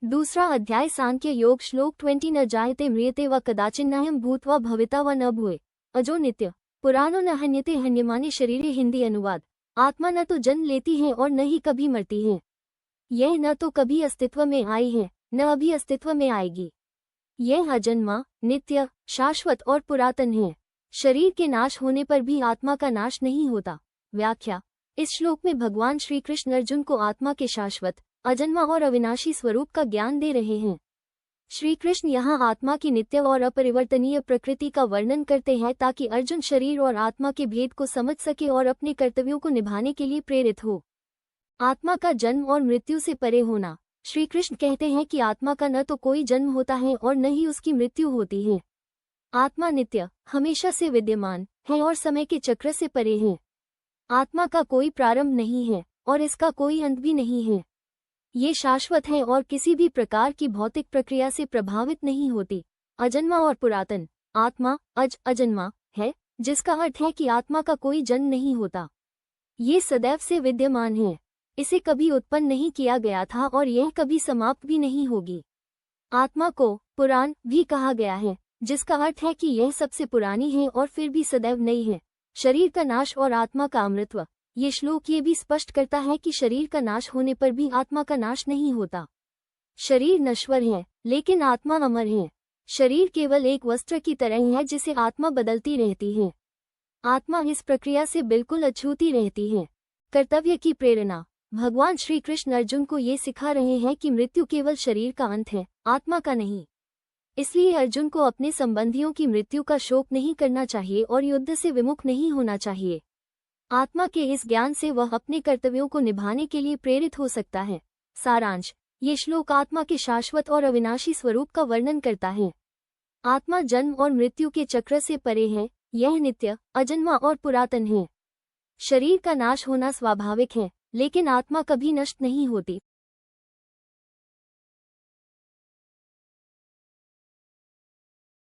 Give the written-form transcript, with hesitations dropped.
दूसरा अध्याय सांख्य योग श्लोक 20 न जायते म्रियते व कदाचिन्नायम भूत्वा भविता व न भूये अजो नित्य पुराणो न हन्यते हन्यमाने शरीरे। हिंदी अनुवाद। आत्मा न तो जन्म लेती है और न ही कभी मरती है। यह न तो कभी अस्तित्व में आई है न अभी अस्तित्व में आएगी। यह अजन्मा, नित्य, शाश्वत और पुरातन है। शरीर के नाश होने पर भी आत्मा का नाश नहीं होता। व्याख्या। इस श्लोक में भगवान श्री कृष्ण अर्जुन को आत्मा के शाश्वत, अजन्मा और अविनाशी स्वरूप का ज्ञान दे रहे हैं। श्री कृष्ण यहाँ आत्मा की नित्य और अपरिवर्तनीय प्रकृति का वर्णन करते हैं ताकि अर्जुन शरीर और आत्मा के भेद को समझ सके और अपने कर्तव्यों को निभाने के लिए प्रेरित हो। आत्मा का जन्म और मृत्यु से परे होना। श्री कृष्ण कहते हैं कि आत्मा का न तो कोई जन्म होता है और न ही उसकी मृत्यु होती है। आत्मा नित्य, हमेशा से विद्यमान है और समय के चक्र से परे है। आत्मा का कोई प्रारंभ नहीं है और इसका कोई अंत भी नहीं है। ये शाश्वत है और किसी भी प्रकार की भौतिक प्रक्रिया से प्रभावित नहीं होती। अजन्मा और पुरातन। आत्मा अजन्मा है, जिसका अर्थ है कि आत्मा का कोई जन्म नहीं होता। ये सदैव से विद्यमान है। इसे कभी उत्पन्न नहीं किया गया था और यह कभी समाप्त भी नहीं होगी। आत्मा को पुराण भी कहा गया है, जिसका अर्थ है कि यह सबसे पुरानी है और फिर भी सदैव नई है। शरीर का नाश और आत्मा का अमृतत्व। ये श्लोक ये भी स्पष्ट करता है कि शरीर का नाश होने पर भी आत्मा का नाश नहीं होता। शरीर नश्वर है लेकिन आत्मा अमर है। शरीर केवल एक वस्त्र की तरह है जिसे आत्मा बदलती रहती है। आत्मा इस प्रक्रिया से बिल्कुल अछूती रहती है। कर्तव्य की प्रेरणा। भगवान श्री कृष्ण अर्जुन को ये सिखा रहे हैं कि मृत्यु केवल शरीर का अंत है, आत्मा का नहीं। इसलिए अर्जुन को अपने संबंधियों की मृत्यु का शोक नहीं करना चाहिए और युद्ध से विमुख नहीं होना चाहिए। आत्मा के इस ज्ञान से वह अपने कर्तव्यों को निभाने के लिए प्रेरित हो सकता है। सारांश। ये श्लोक आत्मा के शाश्वत और अविनाशी स्वरूप का वर्णन करता है। आत्मा जन्म और मृत्यु के चक्र से परे है। यह नित्य, अजन्मा और पुरातन है। शरीर का नाश होना स्वाभाविक है, लेकिन आत्मा कभी नष्ट नहीं होती।